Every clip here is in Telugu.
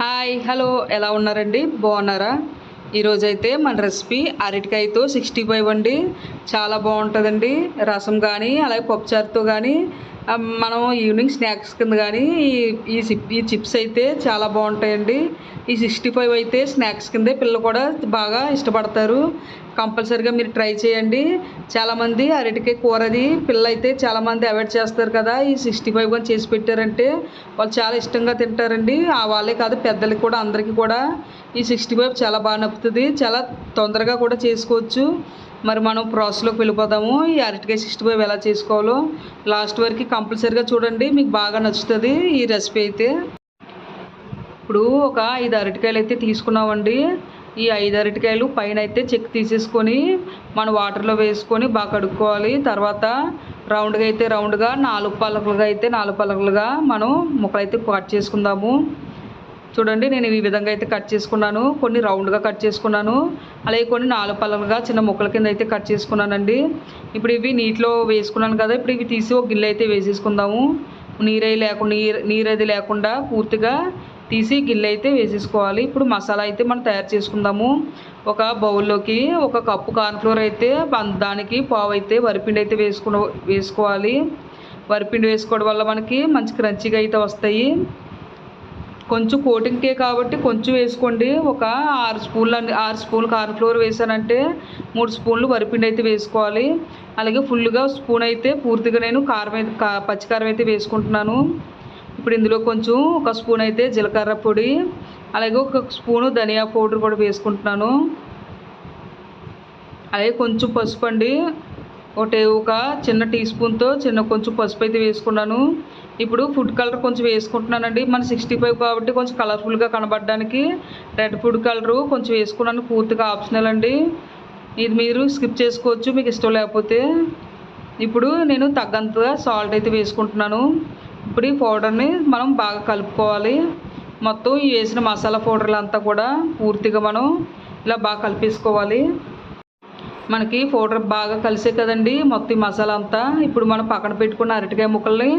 హాయ్ హలో ఎలా ఉన్నారండి బాగున్నారా? ఈరోజైతే మన రెసిపీ అరటికాయతో 65 అండి. చాలా బాగుంటుందండి. రసం కానీ అలాగే పప్పుచారుతో కానీ మనం ఈవినింగ్ స్నాక్స్ కింద కానీ ఈ చిప్స్ అయితే చాలా బాగుంటాయండి. ఈ 65 అయితే స్నాక్స్ కిందే పిల్లలు కూడా బాగా ఇష్టపడతారు. కంపల్సరీగా మీరు ట్రై చేయండి. చాలామంది అరటికాయ కూరది పిల్లలు అయితే చాలామంది అవాయిడ్ చేస్తారు కదా. ఈ 65 కానీ చేసి పెట్టారంటే వాళ్ళు చాలా ఇష్టంగా తింటారండి. వాళ్ళే కాదు పెద్దలకి కూడా అందరికీ కూడా ఈ 65 చాలా బాగా నప్పుతుంది. చాలా తొందరగా కూడా చేసుకోవచ్చు. మరి మనం ప్రాసెస్లోకి వెళ్ళిపోదాము. ఈ అరటికాయ 65 ఎలా చేసుకోవాలో లాస్ట్ వరకు కంపల్సరీగా చూడండి. మీకు బాగా నచ్చుతుంది ఈ రెసిపీ అయితే. ఇప్పుడు ఒక 5 అరటికాయలు అయితే తీసుకున్నామండి. ఈ 5 అరటికాయలు పైన అయితే చెక్కు తీసేసుకొని మనం వాటర్లో వేసుకొని బాగా కడుక్కోవాలి. తర్వాత రౌండ్గా అయితే రౌండ్గా 4 పలకలుగా అయితే 4 పలకలుగా మనం ముక్కలైతే కట్ చేసుకుందాము. చూడండి నేను ఈ విధంగా అయితే కట్ చేసుకున్నాను. కొన్ని రౌండ్గా కట్ చేసుకున్నాను, అలాగే కొన్ని 4 పలకలుగా చిన్న ముక్కల కింద అయితే కట్ చేసుకున్నానండి. ఇప్పుడు ఇవి నీటిలో వేసుకున్నాను కదా. ఇప్పుడు ఇవి తీసి ఒక గిన్నె అయితే వేసేసుకుందాము. నీరది లేకుండా పూర్తిగా తీసి గిన్నె అయితే వేసేసుకోవాలి. ఇప్పుడు మసాలా అయితే మనం తయారు చేసుకుందాము. ఒక బౌల్లోకి 1 కప్పు కార్న్ఫ్లోర్ అయితే దానికి పావు అయితే వరిపిండి అయితే వేసుకోవాలి. వరిపిండి వేసుకోవడం వల్ల మనకి మంచి క్రంచీగా అయితే వస్తాయి. కొంచెం కోటింగ్కే కాబట్టి కొంచెం వేసుకోండి. ఒక 6 స్పూన్లు కార్న్ఫ్లోర్ వేసానంటే 3 స్పూన్లు వరిపిండి అయితే వేసుకోవాలి. అలాగే ఫుల్గా స్పూన్ అయితే పూర్తిగా నేను పచ్చికారం అయితే వేసుకుంటున్నాను. ఇప్పుడు ఇందులో కొంచెం 1 స్పూన్ అయితే జీలకర్ర పొడి, అలాగే 1 స్పూను ధనియా పౌడర్ కూడా వేసుకుంటున్నాను. అలాగే కొంచెం పసుపు అండి, ఒక చిన్న టీ స్పూన్తో కొంచెం పసుపు అయితే వేసుకున్నాను. ఇప్పుడు ఫుడ్ కలర్ కొంచెం వేసుకుంటున్నానండి. మన 65 కాబట్టి కొంచెం కలర్ఫుల్గా కనబడడానికి రెడ్ ఫుడ్ కలరు కొంచెం వేసుకున్నాను. పూర్తిగా ఆప్షనల్ అండి, ఇది మీరు స్కిప్ చేసుకోవచ్చు మీకు ఇష్టం లేకపోతే. ఇప్పుడు నేను తగ్గంతగా సాల్ట్ అయితే వేసుకుంటున్నాను. ఇప్పుడు ఈ పౌడర్ని మనం బాగా కలుపుకోవాలి. మొత్తం ఈ వేసిన మసాలా పౌడర్లు అంతా కూడా పూర్తిగా మనం ఇలా బాగా కలిపేసుకోవాలి. మనకి పౌడర్ బాగా కలిసే కదండి మొత్తం మసాలా అంతా. ఇప్పుడు మనం పక్కన పెట్టుకున్న అరటికాయ ముక్కల్ని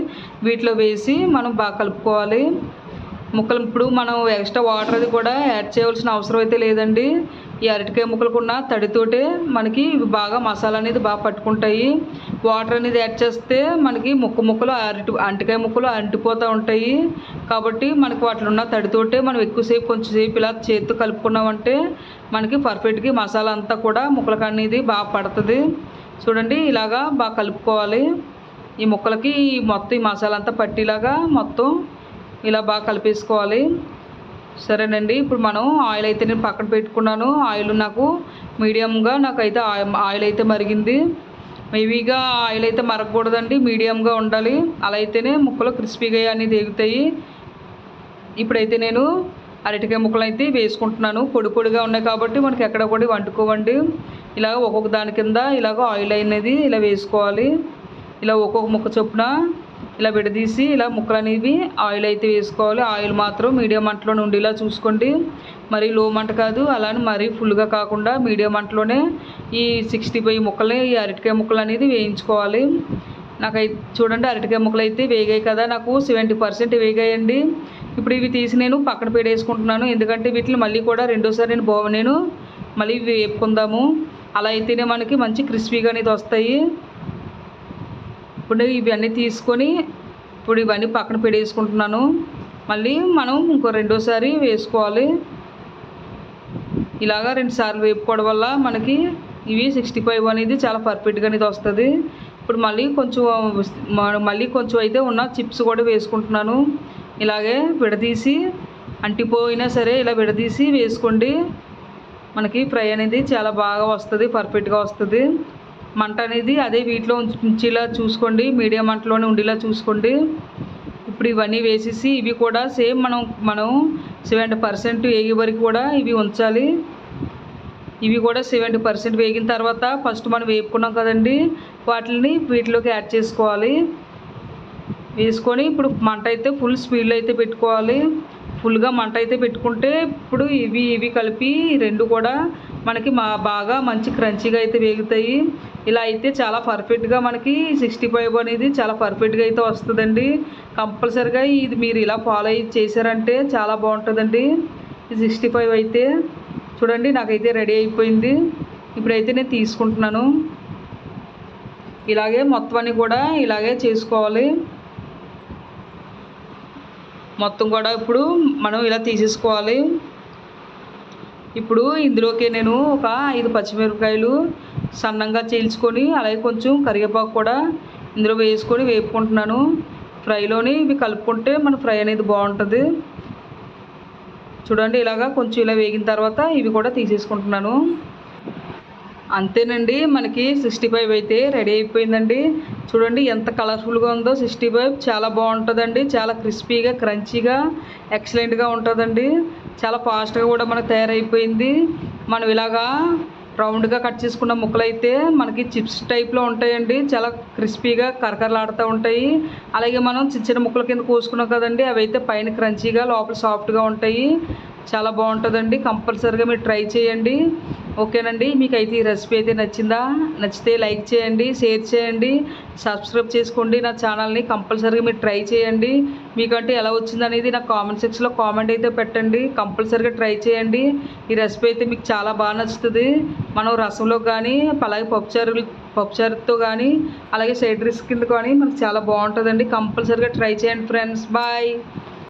వీటిలో వేసి మనం బాగా కలుపుకోవాలి. ముక్కలు ఇప్పుడు మనం ఎక్స్ట్రా వాటర్ అది కూడా యాడ్ చేయవలసిన అవసరం అయితే లేదండి. ఈ అరటికాయ ముక్కలకున్న తడితోటే మనకి ఇవి బాగా మసాలా అనేది బాగా పట్టుకుంటాయి. వాటర్ అనేది యాడ్ చేస్తే మనకి ముక్కలు అరటికాయ ముక్కలు అంటిపోతూ ఉంటాయి. కాబట్టి మనకి వాటిలో ఉన్న తడితోటే మనం కొంచెంసేపు ఇలా చేతితో కలుపుకున్నామంటే మనకి పర్ఫెక్ట్గా మసాలా అంతా కూడా ముక్కలకు అనేది బాగా పడుతుంది. చూడండి ఇలాగా బాగా కలుపుకోవాలి. ఈ ముక్కలకి మొత్తం ఈ మసాలా అంతా పట్టేలాగా మొత్తం ఇలా బాగా కలిపేసుకోవాలి. సరేనండి, ఇప్పుడు మనం ఆయిల్ అయితే నేను పక్కన పెట్టుకున్నాను. ఆయిల్ నాకైతే ఆయిల్ అయితే మరిగింది. హెవీగా ఆయిల్ అయితే మరగకూడదండి, మీడియంగా ఉండాలి. అలా అయితేనే ముక్కలు క్రిస్పీగా అనేది ఎగుతాయి. ఇప్పుడైతే నేను అరటికాయ ముక్కలు అయితే వేసుకుంటున్నాను. పొడిగా ఉన్నాయి కాబట్టి మనకి ఎక్కడ కూడా వండుకోవండి. ఇలాగ ఒక్కొక్క దాని కింద ఇలాగ ఆయిల్ అనేది ఇలా వేసుకోవాలి. ఇలా ఒక్కొక్క ముక్క చొప్పున ఇలా విడదీసి ఇలా ముక్కలు అనేవి ఆయిల్ అయితే వేసుకోవాలి. ఆయిల్ మాత్రం మీడియం మంటలో ఉండేలా చూసుకోండి. మరీ లో మంట కాదు, అలానే మరీ ఫుల్గా కాకుండా మీడియం మంటలోనే ఈ 65 ముక్కల్ని ఈ అరటికాయ ముక్కలు అనేది వేయించుకోవాలి. నాకైతే చూడండి అరటికాయ ముక్కలు అయితే వేగాయి కదా, నాకు 70% వేగాయండి. ఇప్పుడు ఇవి తీసి నేను పక్కన పెట్టేసుకుంటున్నాను. ఎందుకంటే వీటిని మళ్ళీ కూడా రెండోసారి నేను మళ్ళీ వేపుకుందాము. అలా అయితేనే మనకి మంచి క్రిస్పీగా అనేది వస్తాయి. ఇప్పుడు ఇవన్నీ తీసుకొని ఇప్పుడు ఇవన్నీ పక్కన పెట్టేసుకుంటున్నాను. మళ్ళీ మనం రెండోసారి వేసుకోవాలి. ఇలాగా 2 సార్లు వేపుకోవడం వల్ల మనకి ఇవి 65 అనేది చాలా పర్ఫెక్ట్గా అనేది వస్తుంది. ఇప్పుడు మళ్ళీ కొంచెం అయితే ఉన్న చిప్స్ కూడా వేసుకుంటున్నాను. ఇలాగే విడదీసి అంటిపోయినా సరే ఇలా విడదీసి వేసుకోండి. మనకి ఫ్రై అనేది చాలా బాగా వస్తుంది, పర్ఫెక్ట్గా వస్తుంది. మంట అనేది అదే వీటిలో ఉంచేలా చూసుకోండి, మీడియం మంటలోనే ఉండేలా చూసుకోండి. ఇప్పుడు ఇవన్నీ వేసేసి ఇవి కూడా సేమ్ మనం 70% వేగే వరకు కూడా ఇవి ఉంచాలి. ఇవి కూడా 70% వేగిన తర్వాత ఫస్ట్ మనం వేపుకున్నాం కదండి, వీటిలోకి యాడ్ చేసుకోవాలి. వేసుకొని ఇప్పుడు మంట అయితే ఫుల్ స్పీడ్లో అయితే పెట్టుకోవాలి. ఫుల్గా మంట అయితే పెట్టుకుంటే ఇప్పుడు ఇవి కలిపి రెండు కూడా మనకి బాగా మంచి క్రంచీగా అయితే వేగుతాయి. ఇలా అయితే చాలా పర్ఫెక్ట్గా మనకి 65 అనేది చాలా పర్ఫెక్ట్గా అయితే వస్తుందండి. కంపల్సరిగా ఇది మీరు ఇలా ఫాలో అయ్యి చేశారంటే చాలా బాగుంటుందండి. ఈ 65 అయితే చూడండి నాకైతే రెడీ అయిపోయింది. ఇప్పుడైతే నేను తీసుకుంటున్నాను. ఇలాగే మొత్తం అన్నీ కూడా ఇలాగే చేసుకోవాలి. మొత్తం కూడా ఇప్పుడు మనం ఇలా తీసేసుకోవాలి. ఇప్పుడు ఇందులోకి నేను ఒక 5 పచ్చిమిరపకాయలు సన్నంగా చీల్చుకొని అలాగే కొంచెం కరివేపాకు కూడా ఇందులో వేసుకొని వేపుకుంటున్నాను. ఫ్రైలోని ఇవి కలుపుకుంటే మన ఫ్రై అనేది బాగుంటుంది. చూడండి ఇలాగా కొంచెం ఇలా వేగిన తర్వాత ఇవి కూడా తీసేసుకుంటున్నాను. అంతేనండి, మనకి 65 అయితే రెడీ అయిపోయిందండి. చూడండి ఎంత కలర్ఫుల్గా ఉందో. 65 చాలా బాగుంటుందండి. చాలా క్రిస్పీగా క్రంచీగా ఎక్సలెంట్గా ఉంటుందండి. చాలా ఫాస్ట్గా కూడా మనకు తయారైపోయింది. మనం ఇలాగా రౌండ్గా కట్ చేసుకున్న ముక్కలు అయితే మనకి చిప్స్ టైప్లో ఉంటాయండి. చాలా క్రిస్పీగా కరకరలాడుతూ ఉంటాయి. అలాగే మనం చిన్న చిన్న ముక్కల కింద కోసుకున్నాం కదండి, అవి అయితే పైన క్రంచీగా లోపల సాఫ్ట్గా ఉంటాయి. చాలా బాగుంటుందండి. కంపల్సరీగా మీరు ట్రై చేయండి. ఓకేనండి, మీకైతే ఈ రెసిపీ అయితే నచ్చితే లైక్ చేయండి, షేర్ చేయండి, సబ్స్క్రైబ్ చేసుకోండి నా ఛానల్ని. కంపల్సరీగా మీరు ట్రై చేయండి. మీకంటే ఎలా వచ్చిందనేది నాకు కామెంట్ సెక్షన్లో కామెంట్ అయితే పెట్టండి. కంపల్సరీగా ట్రై చేయండి. ఈ రెసిపీ అయితే మీకు చాలా బాగా నచ్చుతుంది. మనం రసంలో కానీ అలాగే పప్పుచారుతో కానీ అలాగే సైడ్ డిష్ కింద కానీ మనకు చాలా బాగుంటుందండి. కంపల్సరీగా ట్రై చేయండి ఫ్రెండ్స్. బాయ్.